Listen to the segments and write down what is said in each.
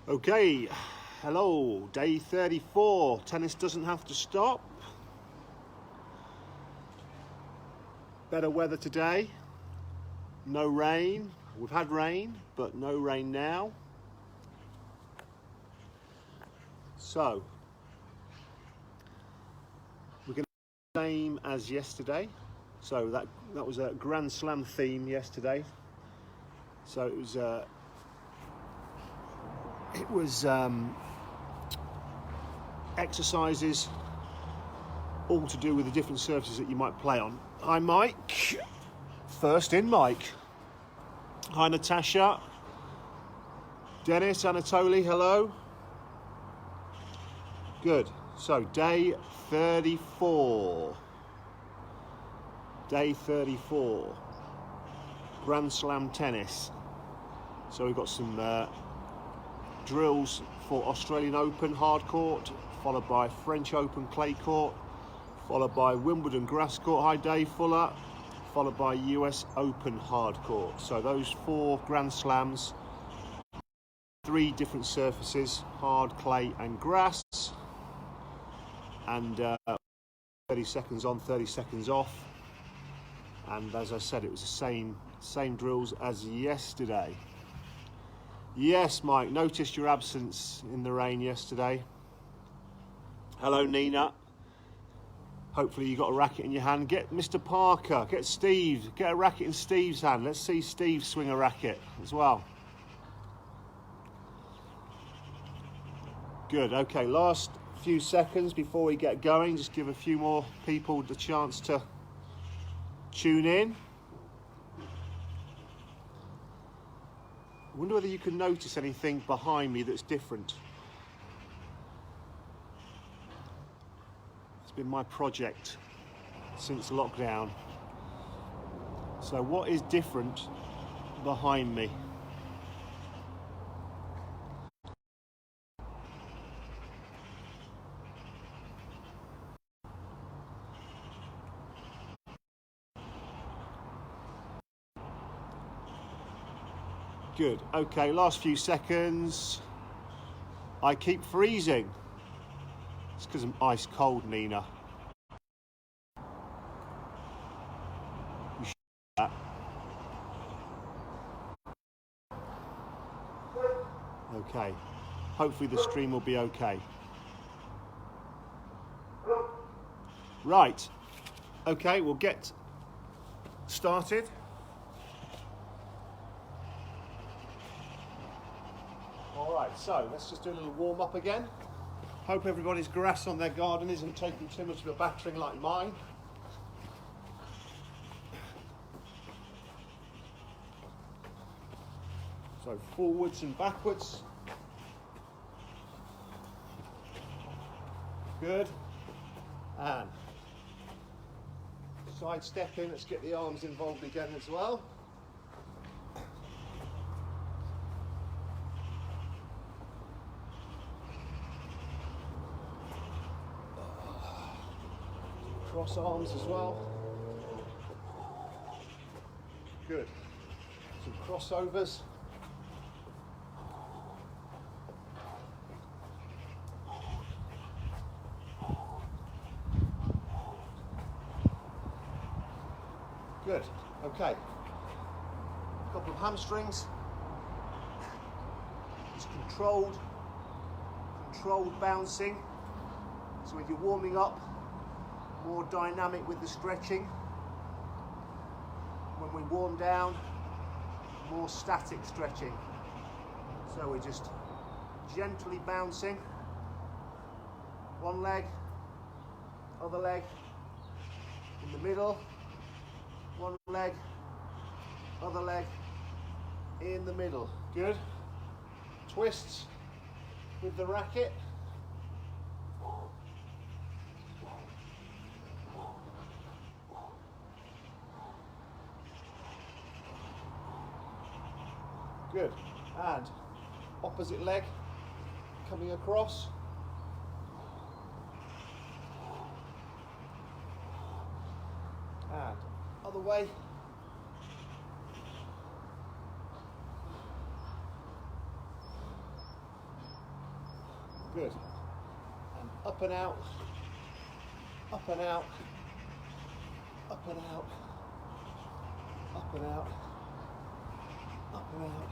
Okay, hello, day 34. Tennis doesn't have to stop. Better weather today. No rain. We've had rain, but no rain now. So, we're going to do the same as yesterday. So that was a Grand Slam theme yesterday. So it was exercises all to do with the different surfaces that you might play on. Hi Mike, first in Mike. Hi Natasha, Dennis, Anatoly, hello. Good, so day 34. Day 34, Grand Slam tennis. So we've got some drills for Australian Open hard court, followed by French Open clay court, followed by Wimbledon grass court. Hi Dave Fuller, followed by US Open hard court. So those 4 Grand Slams, 3 different surfaces, hard, clay and grass, and 30 seconds on, 30 seconds off. And as I said, it was the same drills as yesterday. Yes, Mike, noticed your absence in the rain yesterday. Hello, Nina. Hopefully you got a racket in your hand. Get Mr. Parker, get Steve, get a racket in Steve's hand. Let's see Steve swing a racket as well. Good, okay, last few seconds before we get going. Just give a few more people the chance to tune in. I wonder whether you can notice anything behind me that's different. It's been my project since lockdown. So what is different behind me? Good, okay, last few seconds. I keep freezing. It's because I'm ice cold, Nina. You should do that. Okay, hopefully the stream will be okay. Right, okay, we'll get started. Alright, so let's just do a little warm up again. Hope everybody's grass on their garden isn't taking too much of a battering like mine. So forwards and backwards. Good. And side stepping, let's get the arms involved again as well. Cross arms as well. Good. Some crossovers. Good. Okay. A couple of hamstrings. It's controlled bouncing. So if you're warming up, more dynamic with the stretching. When we warm down, more static stretching. So we're just gently bouncing. One leg, other leg, in the middle. One leg, other leg, in the middle. Good. Twists with the racket. Good. And opposite leg coming across. And other way. Good. And up and out, up and out, up and out, up and out, up and out.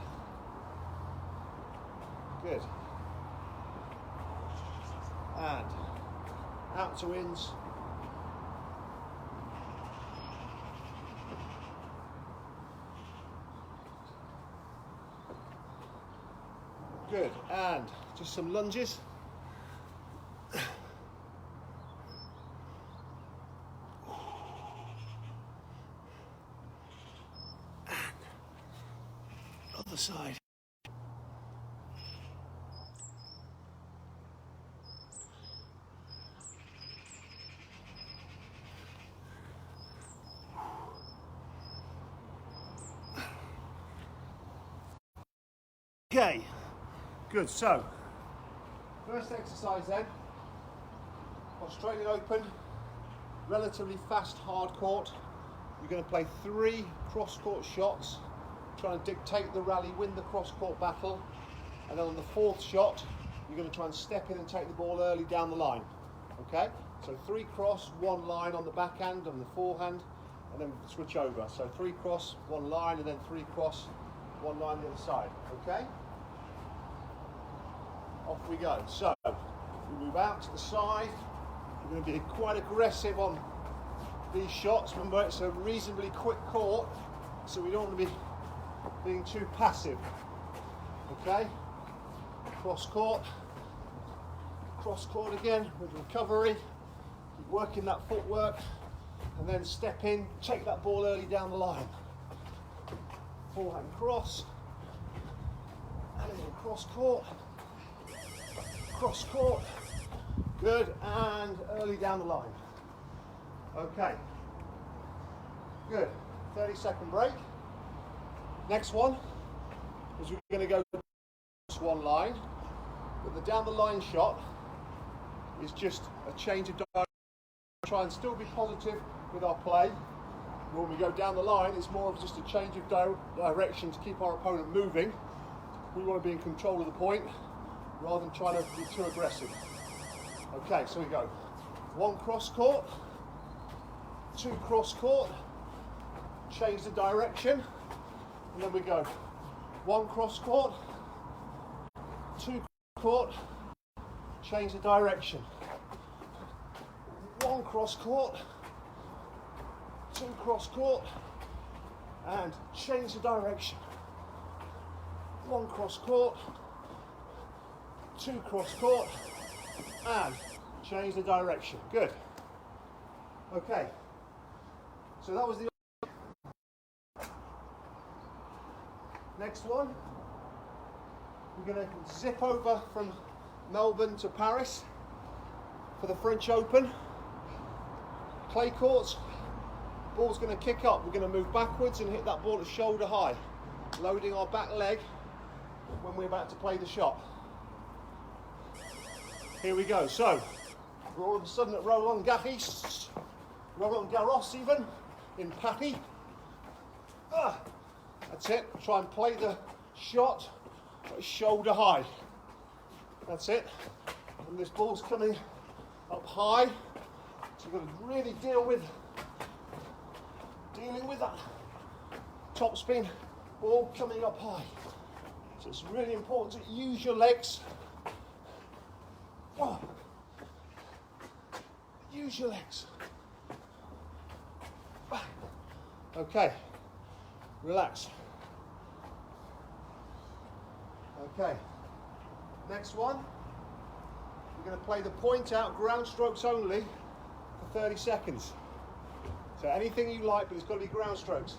Good. And out to ins. Good. And just some lunges. Other side. Okay, good. So, first exercise then, Australian Open, relatively fast hard court. You're going to play 3 cross-court shots, trying to dictate the rally, win the cross-court battle, and then on the 4th shot, you're going to try and step in and take the ball early down the line. Okay, so 3 cross, 1 line on the backhand and the forehand, and then switch over. So 3 cross, 1 line, and then 3 cross, 1 line the other side. Okay. Off we go. So we move out to the side. We're going to be quite aggressive on these shots. Remember, it's a reasonably quick court, so we don't want to be being too passive. Okay, cross court again with recovery. Keep working that footwork, and then step in, take that ball early down the line. Forehand cross, and then cross court, good, and early down the line. Okay, good. 30-second break. Next one is we're going to go cross 1 line, but the down the line shot is just a change of direction. Try and still be positive with our play. When we go down the line, it's more of just a change of direction to keep our opponent moving. We want to be in control of the point rather than trying to be too aggressive. Okay, so we go 1 cross court, 2 cross court, change the direction, and then we go 1 cross court, 2 court, change the direction, 1 cross court, 2 cross court, and change the direction, 1 cross court, 2 cross court, and change the direction. Good. Okay, so that was the next one. We're going to zip over from Melbourne to Paris for the French Open. Clay courts, ball's going to kick up. We're going to move backwards and hit that ball at shoulder high, loading our back leg when we're about to play the shot. Here we go. So we're all of a sudden at Roland Garros even, in Paris. That's it. Try and play the shot at shoulder high. That's it. And this ball's coming up high, so you've got to really dealing with that top spin ball coming up high. So it's really important to use your legs. Use your legs. Okay, relax. Okay, next one. We're going to play the point out ground strokes only for 30 seconds. So anything you like, but it's got to be ground strokes.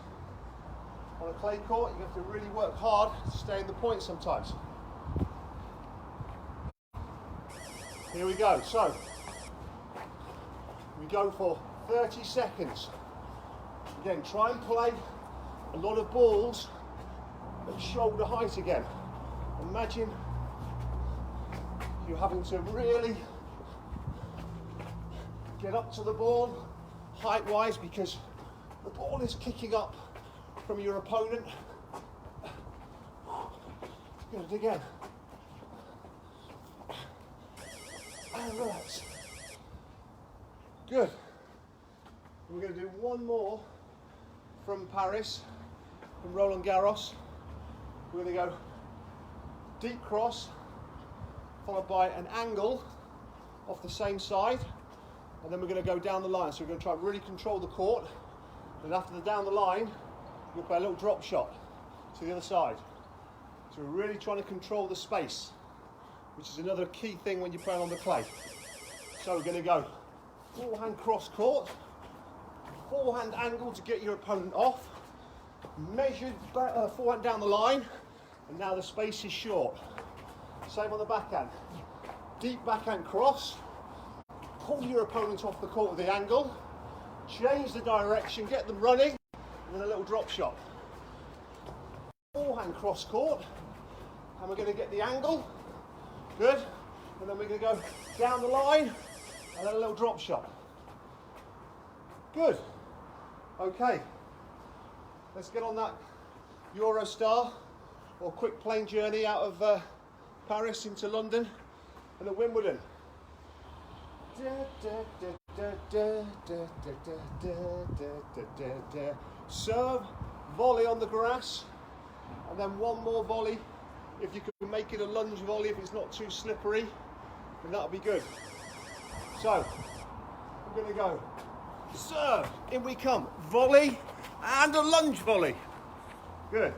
On a clay court, you have to really work hard to stay in the point sometimes. Here we go. So we go for 30 seconds. Again, try and play a lot of balls at shoulder height again. Imagine you're having to really get up to the ball height-wise because the ball is kicking up from your opponent. Good again. and relax. Good. We're going to do one more from Paris, from Roland Garros. We're going to go deep cross, followed by an angle off the same side, and then we're going to go down the line. So we're going to try and really control the court, and after the down the line, we'll play a little drop shot to the other side. So we're really trying to control the space, which is another key thing when you're playing on the clay. So we're going to go forehand cross court, forehand angle to get your opponent off, measured forehand down the line, and now the space is short. Same on the backhand. Deep backhand cross, pull your opponent off the court with the angle, change the direction, get them running, and then a little drop shot. Forehand cross court, and we're going to get the angle, good, and then we're going to go down the line, and then a little drop shot. Good. Okay, let's get on that Eurostar or quick plane journey out of Paris into London and at Wimbledon. Serve, volley on the grass, and then one more volley. If you can make it a lunge volley, if it's not too slippery, then that'll be good. So, we're going to go serve, in we come, volley, and a lunge volley. Good.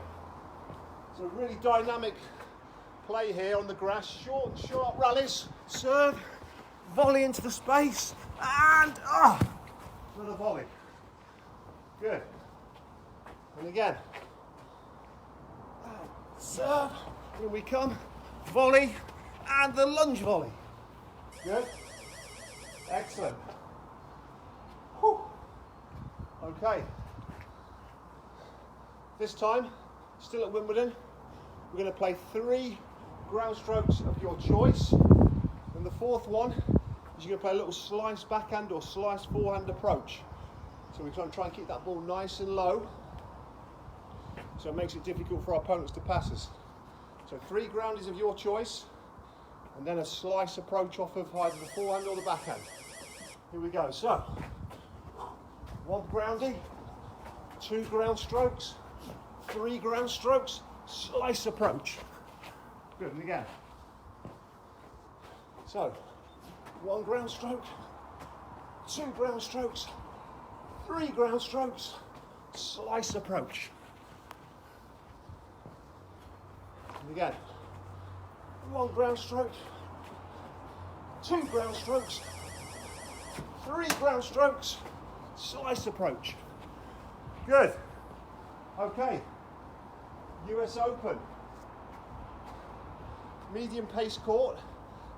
So really dynamic play here on the grass, short and sharp rallies, serve, volley into the space, and another volley. Good. And again, serve, in we come, volley, and the lunge volley. Good. Excellent. Whew. Okay. This time, still at Wimbledon, we're going to play 3 ground strokes of your choice. And the fourth one is you're going to play a little slice backhand or slice forehand approach. So we're trying to try and keep that ball nice and low, so it makes it difficult for our opponents to pass us. So 3 groundies of your choice, and then a slice approach off of either the forehand or the backhand. Here we go. So 1 groundie, 2 ground strokes, 3 ground strokes, slice approach. Good, and again. So 1 ground stroke, 2 ground strokes, 3 ground strokes, slice approach. And again, 1 ground stroke, 2 ground strokes, 3 ground strokes, slice approach. Good. Okay. US Open. Medium pace court.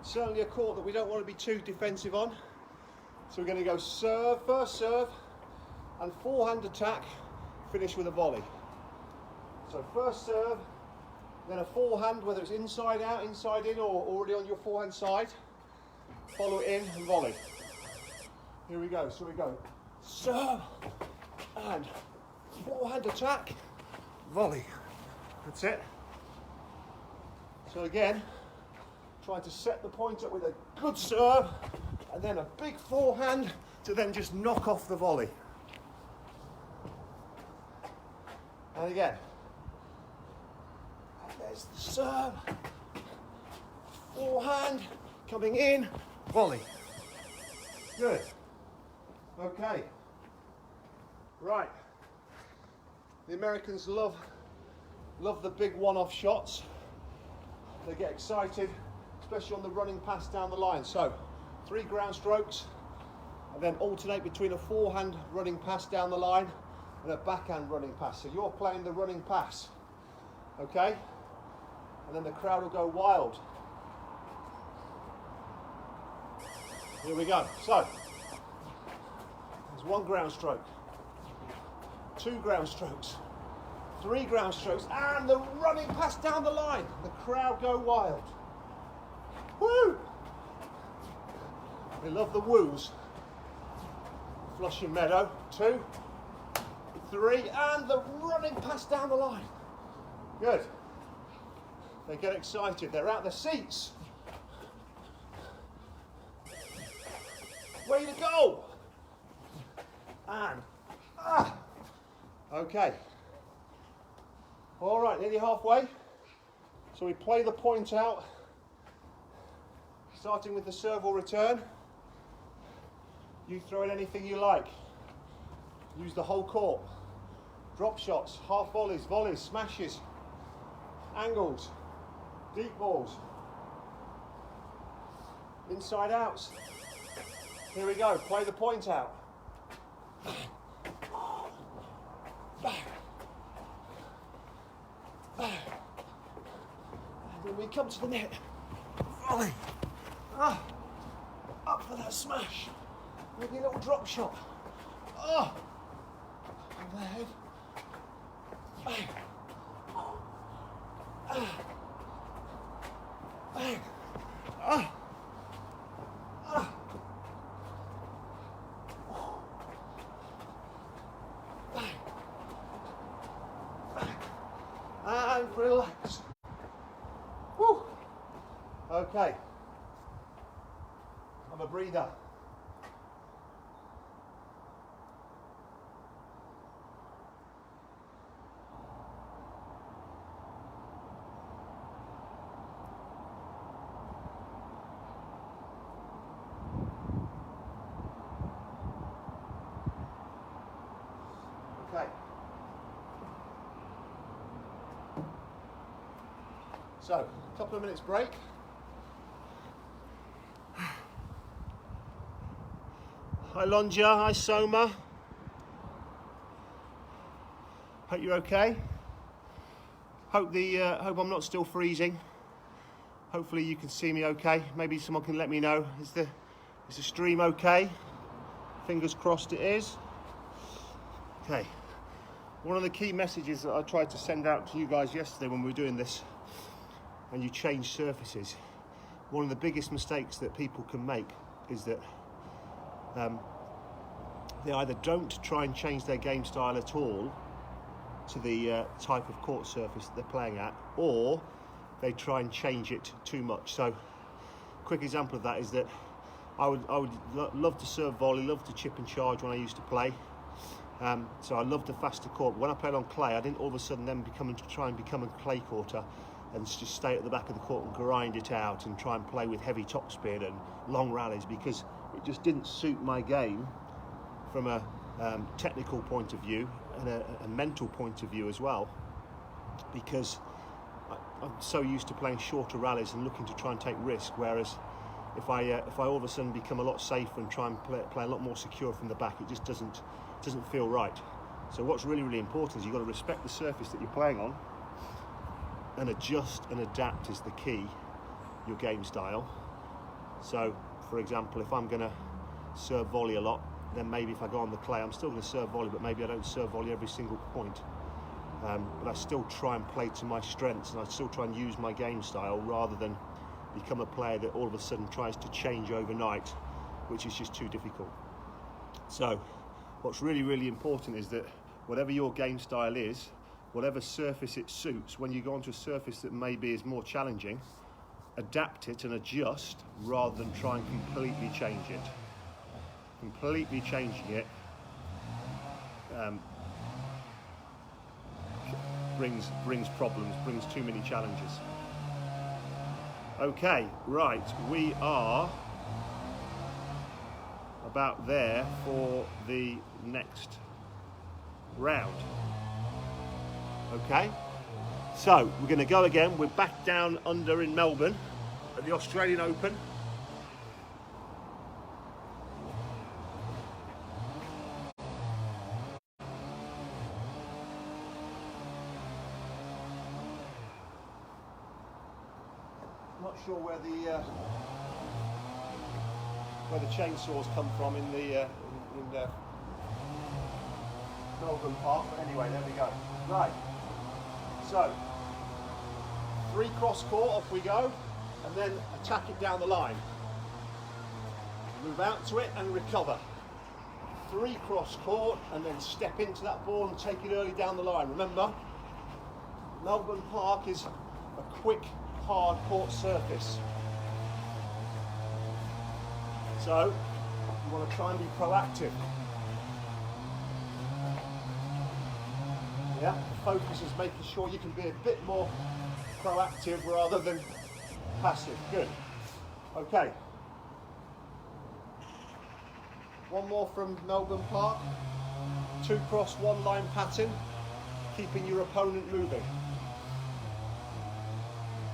Certainly a court that we don't want to be too defensive on. So we're going to go serve, first serve, and forehand attack, finish with a volley. So first serve, then a forehand, whether it's inside out, inside in, or already on your forehand side. Follow it in and volley. Here we go. So we go serve and forehand attack, volley. That's it. So again, trying to set the point up with a good serve and then a big forehand to then just knock off the volley. And again, and there's the serve, forehand coming in, volley. Good. Okay. Right. The Americans love the big one-off shots. They get excited, especially on the running pass down the line. So 3 ground strokes, and then alternate between a forehand running pass down the line and a backhand running pass. So you're playing the running pass, okay? And then the crowd will go wild. Here we go. So there's 1 ground stroke, 2 ground strokes, 3 ground strokes, and the running pass down the line. The crowd go wild. Woo! We love the woos. Flushing Meadow, 2, 3, and the running pass down the line. Good. They get excited. They're out their seats. way to go. And, okay. All right, nearly halfway. So we play the point out, starting with the serve or return. You throw in anything you like. Use the whole court. Drop shots, half volleys, volleys, smashes, angles, deep balls, inside outs. Here we go, play the point out. And then we come to the net. Volley. Up for that smash. Maybe a little drop shot. Over the head. Bang. Bang. Bang. Bang. And relax. Woo. Okay. Have a breather. Okay. So, a couple of minutes break. Hi Lonja, hi Soma. Hope you're okay. Hope I'm not still freezing. Hopefully you can see me okay. Maybe someone can let me know. Is the stream okay? Fingers crossed it is. Okay. One of the key messages that I tried to send out to you guys yesterday when we were doing this, and you change surfaces, one of the biggest mistakes that people can make is that they either don't try and change their game style at all to the type of court surface that they're playing at, or they try and change it too much. So, quick example of that is that I would love to serve volley, love to chip and charge when I used to play. So I loved the faster court. But when I played on clay, I didn't all of a sudden then try and become a clay courter and just stay at the back of the court and grind it out and try and play with heavy topspin and long rallies, because it just didn't suit my game from a technical point of view and a mental point of view as well, because I'm so used to playing shorter rallies and looking to try and take risk, whereas if I all of a sudden become a lot safer and try and play a lot more secure from the back, it just doesn't feel right. So what's really, really important is you've got to respect the surface that you're playing on, and adjust and adapt is the key, your game style. So, for example, if I'm going to serve volley a lot, then maybe if I go on the clay, I'm still going to serve volley, but maybe I don't serve volley every single point. But I still try and play to my strengths, and I still try and use my game style rather than become a player that all of a sudden tries to change overnight, which is just too difficult. So, what's really, really important is that whatever your game style is, whatever surface it suits, when you go onto a surface that maybe is more challenging, adapt it and adjust rather than try and completely change it. Completely changing it brings problems, brings too many challenges. Okay, right, we are about there for the next round. Okay, so we're going to go again. We're back down under in Melbourne at the Australian Open. Not sure where the chainsaws come from in the Melbourne Park, but anyway, there we go. Right, so 3 cross court, off we go, and then attack it down the line. Move out to it and recover. 3 cross court, and then step into that ball and take it early down the line. Remember, Melbourne Park is a quick, hard court surface. So, You want to try and be proactive. Yeah, the focus is making sure you can be a bit more proactive rather than passive. Good. Okay. One more from Melbourne Park. 2 cross, 1 line pattern, keeping your opponent moving.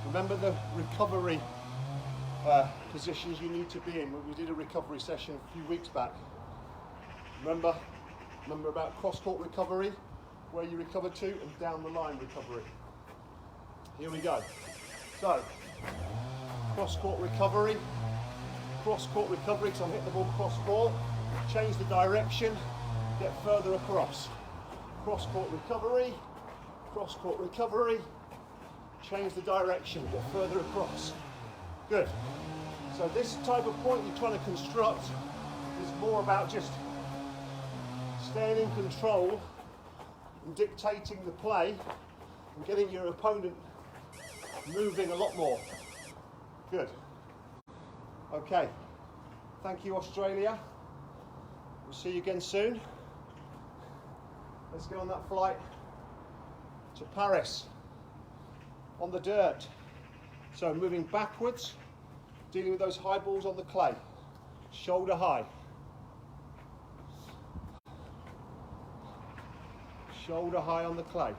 Remember the recovery positions you need to be in. We did a recovery session a few weeks back. Remember about cross-court recovery, where you recover to, and down the line recovery. Here we go. So, cross-court recovery, because I'm hitting the ball cross-court, change the direction, get further across. Cross-court recovery, change the direction, get further across. Good. So this type of point you're trying to construct is more about just staying in control and dictating the play and getting your opponent moving a lot more. Good. Okay. Thank you, Australia. We'll see you again soon. Let's go on that flight to Paris on the dirt. So moving backwards, dealing with those high balls on the clay, shoulder high. Shoulder high on the clay.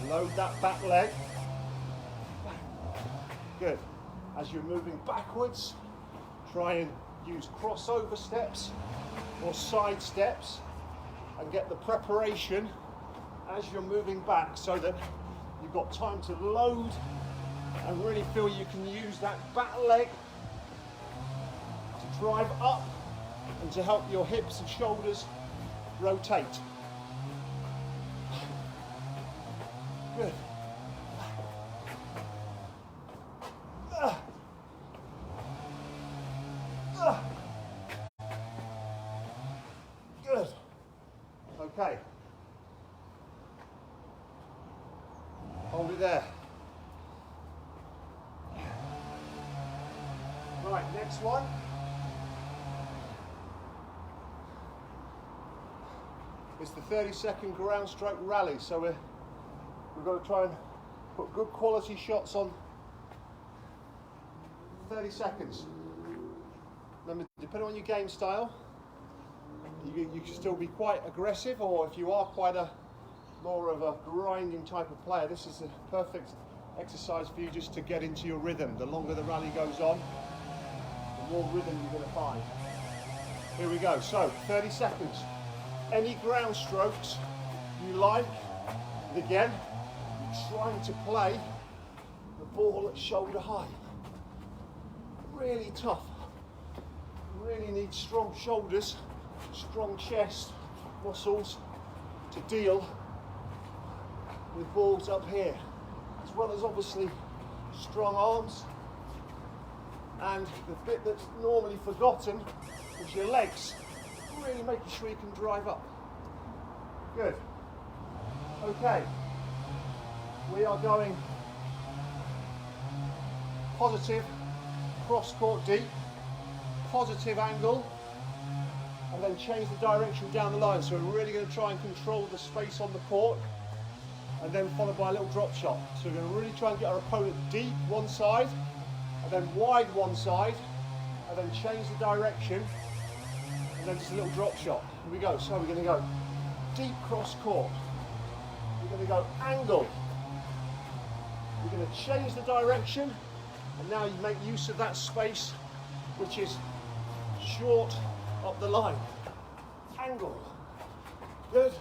Load that back leg. Good. As you're moving backwards, try and use crossover steps or side steps and get the preparation as you're moving back so that you've got time to load and really feel you can use that back leg to drive up and to help your hips and shoulders rotate. Good. Good. Okay. Hold it there. Right, next one. It's the 30-second ground stroke rally. So we've got to try and put good quality shots on 30 seconds. Remember, depending on your game style, you can still be quite aggressive, or if you are quite more of a grinding type of player, this is a perfect exercise for you just to get into your rhythm. The longer the rally goes on, the more rhythm you're going to find. Here we go. So 30 seconds. Any ground strokes you like, and again, you're trying to play the ball at shoulder high. Really tough. You really need strong shoulders, strong chest muscles to deal with balls up here, as well as obviously strong arms, and the bit that's normally forgotten is your legs, really making sure you can drive up. Good. Okay, we are going positive, cross-court deep, positive angle, and then change the direction down the line. So we're really going to try and control the space on the court, and then followed by a little drop shot. So we're going to really try and get our opponent deep one side, and then wide one side, and then change the direction, and then just a little drop shot. Here we go. So we're going to go deep cross court. We're going to go angle. We're going to change the direction, and now you make use of that space, which is short up the line. Angle. Good.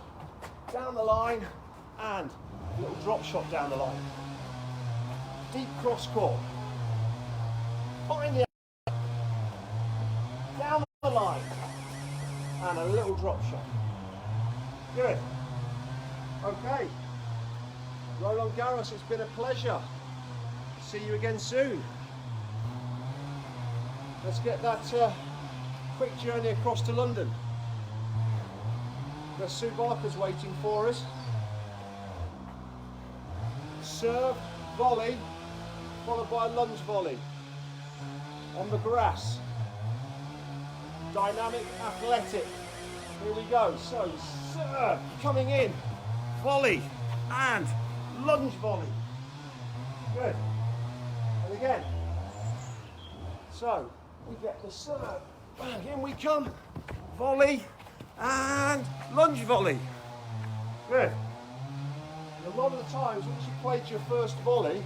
Down the line, and a little drop shot down the line. Deep cross court. Behind the down the line, and a little drop shot. Good. Okay. Roland Garros, it's been a pleasure. See you again soon. Let's get that quick journey across to London. There's Sue Barker's waiting for us. Serve, volley, followed by a lunge volley. on the grass. Dynamic, athletic. Here we go. So, serve, coming in, volley, and lunge volley. Good. And again. So, we get the serve, bang, in we come, volley, and lunge volley. Good. And a lot of the times, once you've played your first volley,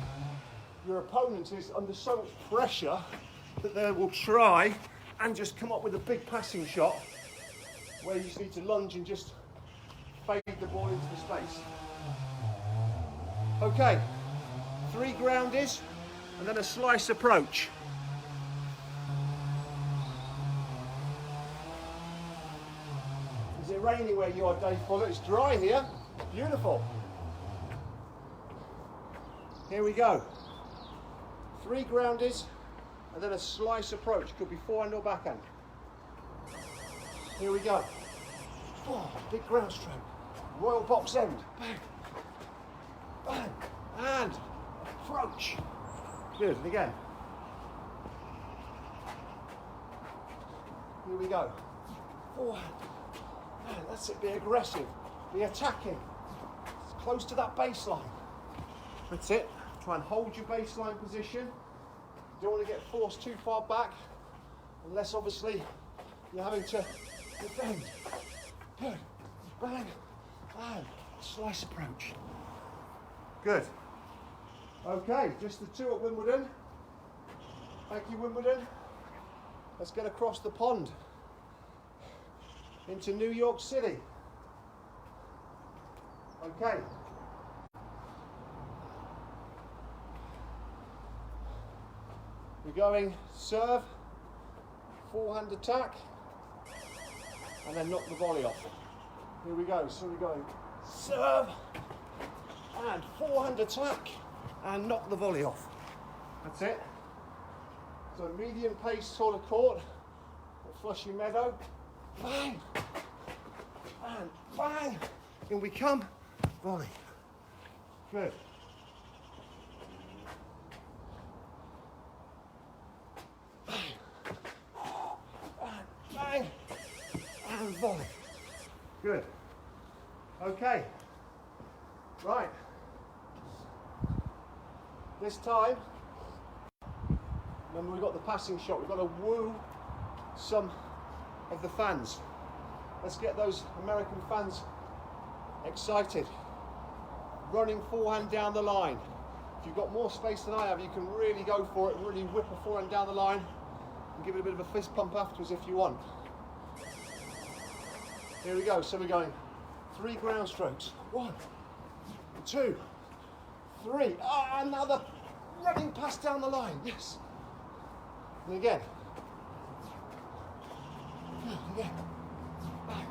your opponent is under so much pressure that they will try and just come up with a big passing shot where you just need to lunge and just fade the ball into the space. Okay, 3 groundies and then a slice approach. Is it raining where you are, Dave Fuller? It's dry here. Beautiful. Here we go. 3 groundies and then a slice approach. Could be forehand or backhand. Here we go. Oh, big ground stroke. Royal box end. Bang. Bang. And approach. Good. And again. Here we go. Forehand. Man, that's it. Be aggressive. Be attacking. It's close to that baseline. That's it. Try and hold your baseline position. Don't want to get forced too far back, unless obviously you're having to defend. Good. Bang. Bang. Slice approach. Good. Okay, just the 2 at Wimbledon. Thank you, Wimbledon. Let's get across the pond into New York City. Okay. We're going serve, forehand attack, and then knock the volley off. Here we go. So we're going serve and forehand attack and knock the volley off. That's it. So medium pace sort of court at Flushing Meadow. Bang! And bang! In we come. Volley. Good. Bang! And volley. Good. Okay. Right. This time, remember we've got the passing shot. We've got to woo some of the fans. Let's get those American fans excited. Running forehand down the line. If you've got more space than I have, you can really go for it, really whip a forehand down the line and give it a bit of a fist pump afterwards if you want. Here we go. So we're going 3 ground strokes. 1, 2, 3. Ah, another running pass down the line. Yes. And again. Again. Bang.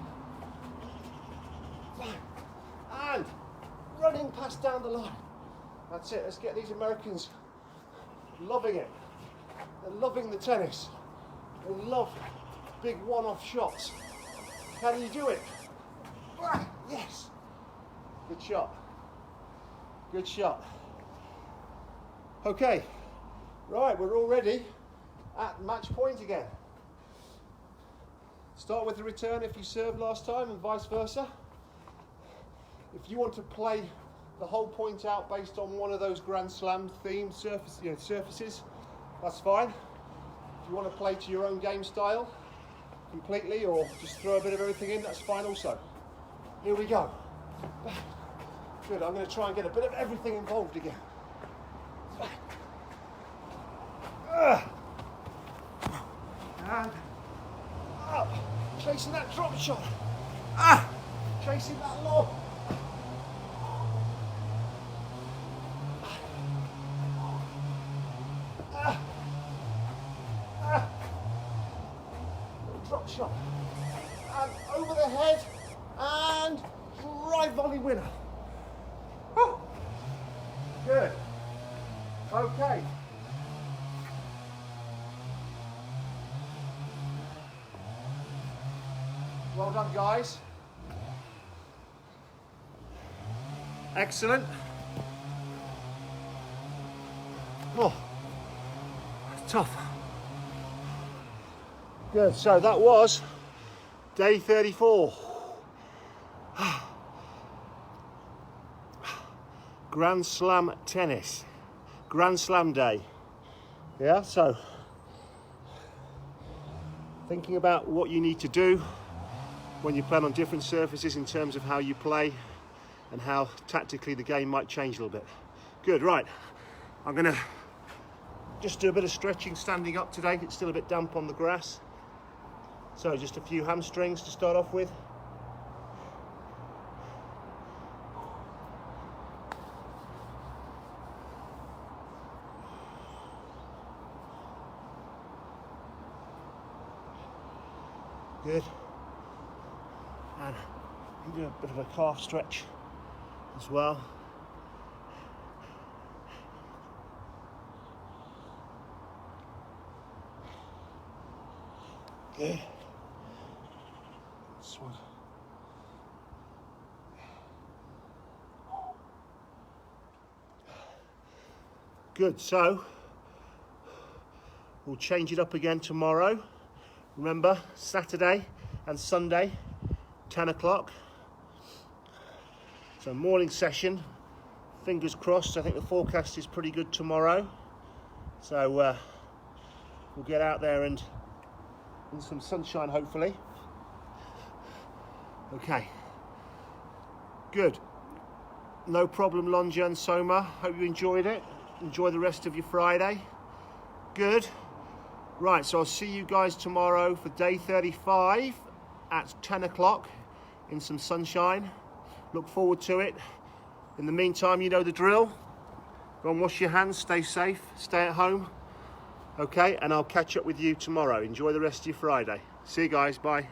Bang. And running pass down the line. That's it. Let's get these Americans loving it. They're loving the tennis. They love big one-off shots. Can you do it? Bang. Yes. Good shot. Good shot. Okay. Right, we're already at match point again. Start with the return if you served last time and vice versa. If you want to play the whole point out based on one of those Grand Slam themed surfaces, that's fine. If you want to play to your own game style completely or just throw a bit of everything in, that's fine also. Here we go. Good, I'm going to try and get a bit of everything involved again. And up, chasing that drop shot. Chasing that lob. Drop shot. And over the head. And drive volley winner. Whew. Good. Okay. Well done, guys. Excellent. Oh, tough. Good, so that was day 34. Grand Slam tennis. Grand Slam day. Yeah, so thinking about what you need to do when you play on different surfaces in terms of how you play and how tactically the game might change a little bit. Good, right. I'm gonna just do a bit of stretching standing up today. It's still a bit damp on the grass. So just a few hamstrings to start off with. Good. And do a bit of a calf stretch as well. Good. This one. Good, so we'll change it up again tomorrow. Remember, Saturday and Sunday, 10 o'clock. So morning session, fingers crossed. I think the forecast is pretty good tomorrow. So we'll get out there and in some sunshine, hopefully. Okay, good. No problem, Lonja and Soma. Hope you enjoyed it. Enjoy the rest of your Friday. Good. Right, so I'll see you guys tomorrow for day 35 at 10 o'clock in some sunshine. Look forward to it. In the meantime, you know the drill. Go and wash your hands, stay safe, stay at home. Okay, and I'll catch up with you tomorrow. Enjoy the rest of your Friday. See you guys, bye.